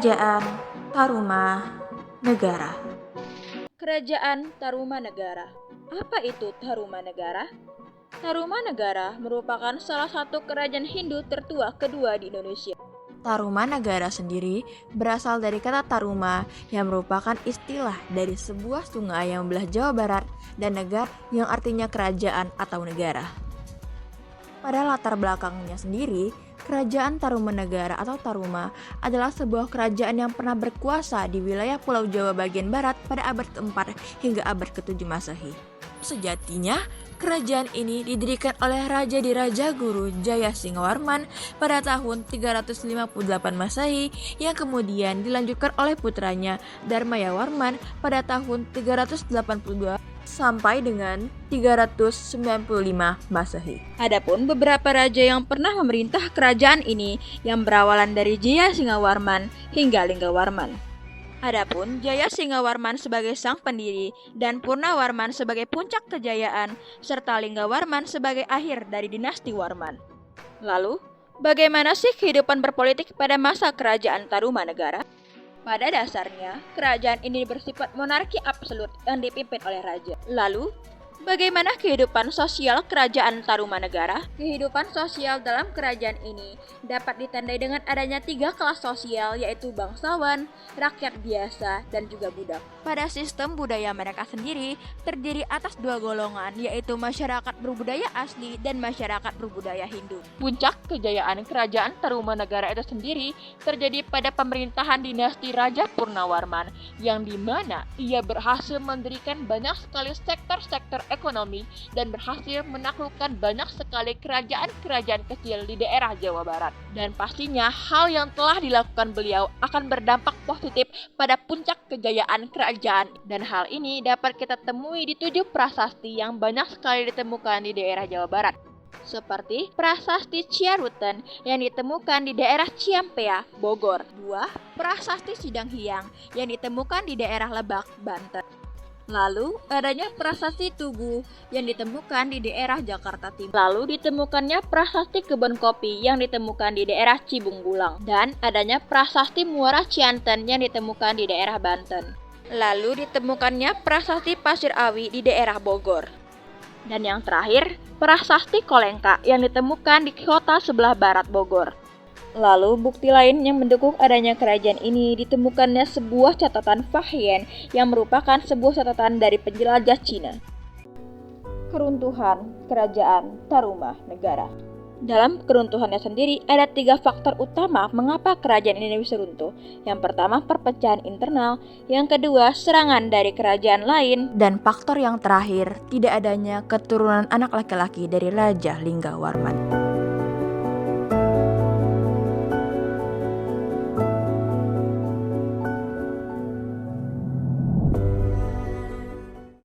Kerajaan Tarumanegara. Kerajaan Tarumanegara. Apa itu Tarumanegara? Tarumanegara merupakan salah satu kerajaan Hindu tertua kedua di Indonesia. Tarumanegara sendiri berasal dari kata Taruma yang merupakan istilah dari sebuah sungai yang membelah Jawa Barat dan negara yang artinya kerajaan atau negara. Pada latar belakangnya sendiri, Kerajaan Tarumanegara atau Taruma adalah sebuah kerajaan yang pernah berkuasa di wilayah Pulau Jawa bagian barat pada abad ke-4 hingga abad ke-7 Masehi. Sejatinya, kerajaan ini didirikan oleh Raja Diraja Guru Jaya Singgawarman pada tahun 358 Masehi yang kemudian dilanjutkan oleh putranya Dharmayawarman pada tahun 382 sampai dengan 395 Masehi. Adapun beberapa raja yang pernah memerintah kerajaan ini yang berawalan dari Jaya Singgawarman hingga Linggawarman. Adapun Jaya Singgawarman sebagai sang pendiri dan Purnawarman sebagai puncak kejayaan serta Linggawarman sebagai akhir dari dinasti Warman. Lalu, bagaimana sih kehidupan berpolitik pada masa kerajaan Tarumanegara? Pada dasarnya, kerajaan ini bersifat monarki absolut yang dipimpin oleh raja. Lalu, bagaimana kehidupan sosial kerajaan Tarumanegara? Kehidupan sosial dalam kerajaan ini dapat ditandai dengan adanya 3 kelas sosial, yaitu bangsawan, rakyat biasa, dan juga budak. Pada sistem budaya mereka sendiri terdiri atas 2 golongan, yaitu masyarakat berbudaya asli dan masyarakat berbudaya Hindu. Puncak kejayaan kerajaan Tarumanegara itu sendiri terjadi pada pemerintahan dinasti Raja Purnawarman, yang dimana ia berhasil mendirikan banyak sekali sektor-sektor ekonomi dan berhasil menaklukkan banyak sekali kerajaan-kerajaan kecil di daerah Jawa Barat. Dan pastinya hal yang telah dilakukan beliau akan berdampak positif pada puncak kejayaan kerajaan, dan hal ini dapat kita temui di 7 prasasti yang banyak sekali ditemukan di daerah Jawa Barat. Seperti Prasasti Ciaruten yang ditemukan di daerah Ciampea, Bogor. 2. Prasasti Sidanghiang yang ditemukan di daerah Lebak, Banten. Lalu, adanya Prasasti Tugu yang ditemukan di daerah Jakarta Timur. Lalu, ditemukannya Prasasti Kebon Kopi yang ditemukan di daerah Cibung Bulang. Dan adanya Prasasti Muara Cianten yang ditemukan di daerah Banten. Lalu, ditemukannya Prasasti Pasir Awi di daerah Bogor. Dan yang terakhir, Prasasti Kolengka yang ditemukan di kota sebelah barat Bogor. Lalu, bukti lain yang mendukung adanya kerajaan ini ditemukannya sebuah catatan Fahian yang merupakan sebuah catatan dari penjelajah Cina. Keruntuhan Kerajaan Tarumanegara. Dalam keruntuhannya sendiri, ada 3 faktor utama mengapa kerajaan ini bisa runtuh. Yang pertama, perpecahan internal. Yang kedua, serangan dari kerajaan lain. Dan faktor yang terakhir, tidak adanya keturunan anak laki-laki dari Raja Linggawarman.